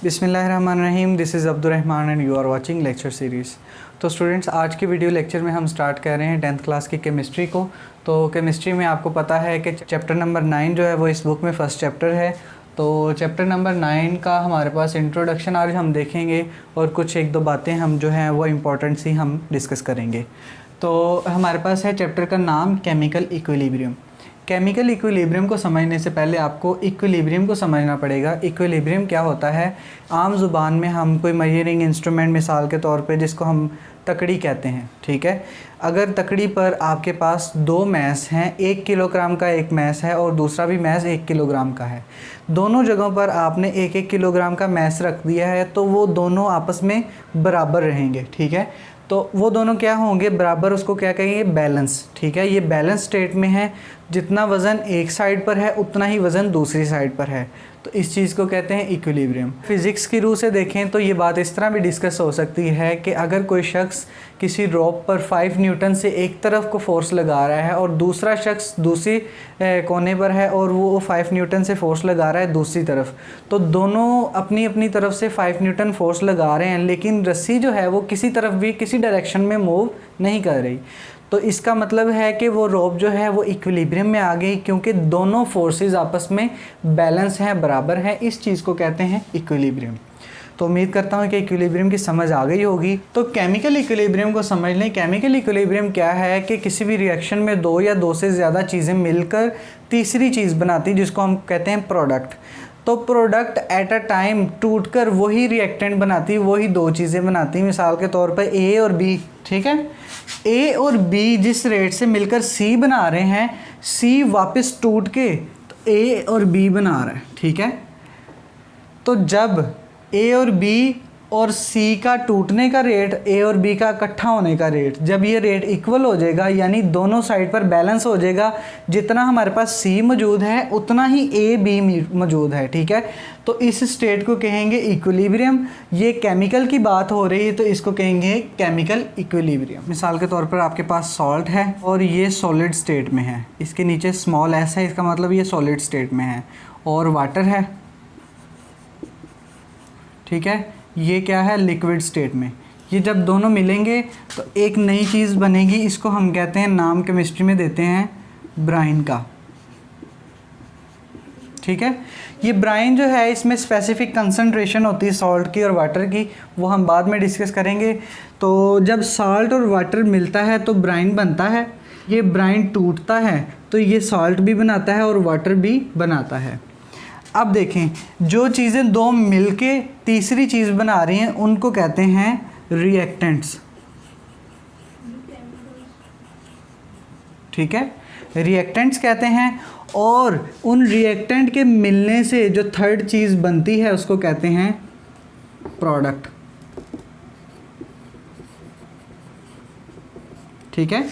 बिस्मिल्लाहिर्रहमानिर्रहीम। This is Abdurrahman and you are watching lecture series. तो students, आज की वीडियो लेक्चर में हम स्टार्ट कर रहे हैं 10th क्लास की केमिस्ट्री को। तो केमिस्ट्री में आपको पता है कि चैप्टर नंबर 9 जो है वो इस बुक में फ़र्स्ट चैप्टर है। तो चैप्टर नंबर 9 का हमारे पास इंट्रोडक्शन आज हम देखेंगे और कुछ एक दो बातें हम जो हैं वो इम्पोर्टेंट सी हम डिस्कस करेंगे। तो हमारे पास है चैप्टर का नाम केमिकल इक्विलिब्रियम। केमिकल इक्विलिब्रियम को समझने से पहले आपको इक्विलिब्रियम को समझना पड़ेगा। इक्विलिब्रियम क्या होता है? आम ज़ुबान में हम कोई मेजरिंग इंस्ट्रूमेंट मिसाल के तौर पे जिसको हम तकड़ी कहते हैं, ठीक है। अगर तकड़ी पर आपके पास दो मैस हैं, 1 किलोग्राम का एक मैस है और दूसरा भी मैस 1 किलोग्राम का है, दोनों जगहों पर आपने 1-1 किलोग्राम का मैस रख दिया है तो वो दोनों आपस में बराबर रहेंगे, ठीक है। तो वो दोनों क्या होंगे? बराबर। उसको क्या कहेंगे? बैलेंस, ठीक है। ये बैलेंस स्टेट में है। जितना वज़न एक साइड पर है उतना ही वज़न दूसरी साइड पर है, तो इस चीज़ को कहते हैं इक्विलिब्रियम। फिज़िक्स की रूह से देखें तो ये बात इस तरह भी डिस्कस हो सकती है कि अगर कोई शख्स किसी रॉप पर 5 न्यूटन से एक तरफ को फोर्स लगा रहा है और दूसरा शख्स दूसरी कोने पर है और वो 5 न्यूटन से फोर्स लगा रहा है दूसरी तरफ, तो दोनों अपनी अपनी तरफ से 5 न्यूटन फोर्स लगा रहे हैं, लेकिन रस्सी जो है वो किसी तरफ भी किसी डायरेक्शन में मूव नहीं कर रही। तो इसका मतलब है कि वो रोप जो है वो इक्विलिब्रियम में आ गई, क्योंकि दोनों फोर्सेस आपस में बैलेंस हैं, बराबर हैं। इस चीज़ को कहते हैं इक्विलिब्रियम। तो उम्मीद करता हूँ कि इक्विलिब्रियम की समझ आ गई होगी। तो केमिकल इक्विलिब्रियम को समझ लें। केमिकल इक्विलिब्रियम क्या है कि किसी भी रिएक्शन में दो या दो से ज़्यादा चीज़ें मिलकर तीसरी चीज़ बनाती, जिसको हम कहते हैं प्रोडक्ट। तो प्रोडक्ट एट अ टाइम टूटकर वही रिएक्टेंट बनाती, वही दो चीज़ें बनाती। मिसाल के तौर पर ए और बी, ठीक है। ए और बी जिस रेट से मिलकर सी बना रहे हैं, सी वापस टूट के तो ए और बी बना रहा है, ठीक है। तो जब ए और बी और सी का टूटने का रेट, ए और बी का इकट्ठा होने का रेट, जब ये रेट इक्वल हो जाएगा, यानी दोनों साइड पर बैलेंस हो जाएगा, जितना हमारे पास सी मौजूद है उतना ही ए बी मौजूद है, ठीक है। तो इस स्टेट को कहेंगे इक्विलिब्रियम। ये केमिकल की बात हो रही है तो इसको कहेंगे केमिकल इक्विलिब्रियम। मिसाल के तौर पर आपके पास सॉल्ट है और ये सॉलिड स्टेट में है, इसके नीचे स्मॉल एस है, इसका मतलब ये सॉलिड स्टेट में है। और वाटर है, ठीक है, ये क्या है? लिक्विड स्टेट में। ये जब दोनों मिलेंगे तो एक नई चीज़ बनेगी, इसको हम कहते हैं, नाम केमिस्ट्री में देते हैं ब्राइन का, ठीक है। ये ब्राइन जो है इसमें स्पेसिफिक कंसंट्रेशन होती है सॉल्ट की और वाटर की, वो हम बाद में डिस्कस करेंगे। तो जब सॉल्ट और वाटर मिलता है तो ब्राइन बनता है। ये ब्राइन टूटता है तो ये सॉल्ट भी बनाता है और वाटर भी बनाता है। अब देखें, जो चीज़ें दो मिलके तीसरी चीज़ बना रही हैं उनको कहते हैं रिएक्टेंट्स, ठीक है। रिएक्टेंट्स कहते हैं। और उन रिएक्टेंट के मिलने से जो थर्ड चीज़ बनती है उसको कहते हैं प्रोडक्ट, ठीक है।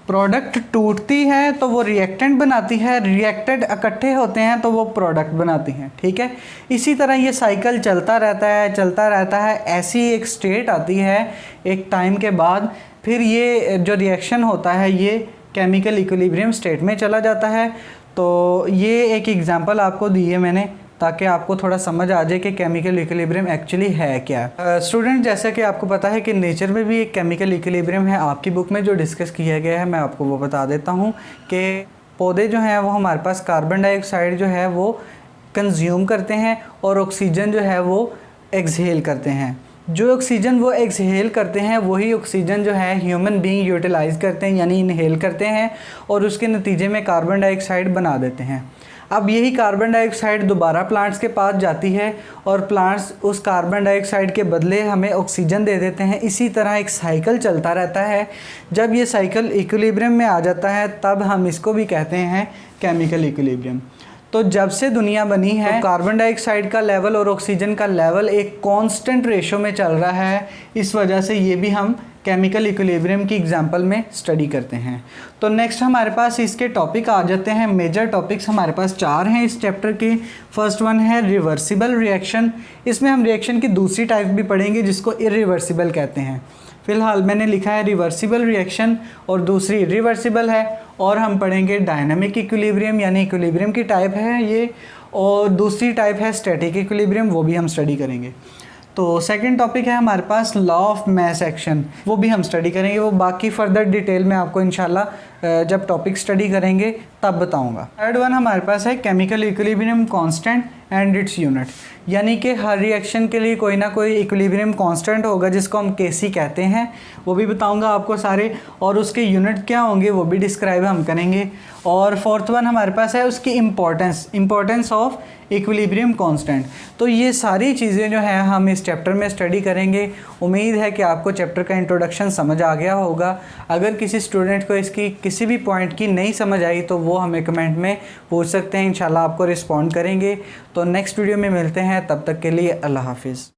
प्रोडक्ट टूटती है तो वो रिएक्टेंट बनाती है, रिएक्टेंट इकट्ठे होते हैं तो वो प्रोडक्ट बनाती हैं, ठीक है। इसी तरह ये साइकिल चलता रहता है, चलता रहता है। ऐसी एक स्टेट आती है एक टाइम के बाद, फिर ये जो रिएक्शन होता है ये केमिकल इक्विलिब्रियम स्टेट में चला जाता है। तो ये एक एग्जांपल आपको दी है मैंने, ताकि आपको थोड़ा समझ आ जाए कि केमिकल इक्विलिब्रियम एक्चुअली है क्या। स्टूडेंट, जैसा कि आपको पता है कि नेचर में भी एक केमिकल इक्विलिब्रियम है। आपकी बुक में जो डिस्कस किया गया है मैं आपको वो बता देता हूँ कि पौधे जो हैं वो हमारे पास कार्बन डाइऑक्साइड जो है वो कंज्यूम करते हैं और ऑक्सीजन जो है वो एक्सहेल करते हैं। जो ऑक्सीजन वो एक्सहेल करते हैं वही ऑक्सीजन जो है ह्यूमन बीइंग यूटिलाइज़ करते हैं, यानी इनहेल करते हैं और उसके नतीजे में कार्बन डाइऑक्साइड बना देते हैं। अब यही कार्बन डाइऑक्साइड दोबारा प्लांट्स के पास जाती है और प्लांट्स उस कार्बन डाइऑक्साइड के बदले हमें ऑक्सीजन दे देते हैं। इसी तरह एक साइकिल चलता रहता है। जब ये साइकिल इक्विलिब्रियम में आ जाता है तब हम इसको भी कहते हैं केमिकल इक्विलिब्रियम। तो जब से दुनिया बनी है तो कार्बन डाइऑक्साइड का लेवल और ऑक्सीजन का लेवल एक कांस्टेंट रेशो में चल रहा है। इस वजह से ये भी हम केमिकल इक्विलिब्रियम की एग्जांपल में स्टडी करते हैं। तो नेक्स्ट हमारे पास इसके टॉपिक आ जाते हैं। मेजर टॉपिक्स हमारे पास 4 हैं इस चैप्टर के। फर्स्ट वन है रिवर्सिबल रिएक्शन। इसमें हम रिएक्शन की दूसरी टाइप भी पढ़ेंगे जिसको इरिवर्सिबल कहते हैं। फ़िलहाल मैंने लिखा है रिवर्सिबल रिएक्शन और दूसरी रिवर्सिबल है। और हम पढ़ेंगे डायनामिक इक्विलिब्रियम, यानी इक्विलिब्रियम की टाइप है ये। और दूसरी टाइप है स्टैटिक इक्विलिब्रियम, वो भी हम स्टडी करेंगे। तो सेकंड टॉपिक है हमारे पास लॉ ऑफ मास एक्शन, वो भी हम स्टडी करेंगे। वो बाकी फर्दर डिटेल में आपको इंशाल्लाह जब टॉपिक स्टडी करेंगे तब बताऊंगा। थर्ड वन हमारे पास है chemical equilibrium constant and its unit, यानी कि हर रिएक्शन के लिए कोई ना कोई इक्विलिब्रियम कांस्टेंट होगा जिसको हम केसी कहते हैं, वो भी बताऊंगा आपको सारे, और उसके यूनिट क्या होंगे वो भी डिस्क्राइब हम करेंगे। और फोर्थ वन हमारे पास है उसकी इम्पोर्टेंस ऑफ इक्विलिब्रियम कांस्टेंट। तो ये सारी चीज़ें जो हैं हम इस चैप्टर में स्टडी करेंगे। उम्मीद है कि आपको चैप्टर का इंट्रोडक्शन समझ आ गया होगा। अगर किसी स्टूडेंट को इसकी किसी भी पॉइंट की नहीं समझ आई तो वो हमें कमेंट में पूछ सकते हैं, इंशाल्लाह आपको रिस्पॉन्ड करेंगे। तो नेक्स्ट वीडियो में मिलते हैं, तब तक के लिए अल्लाह हाफिज़।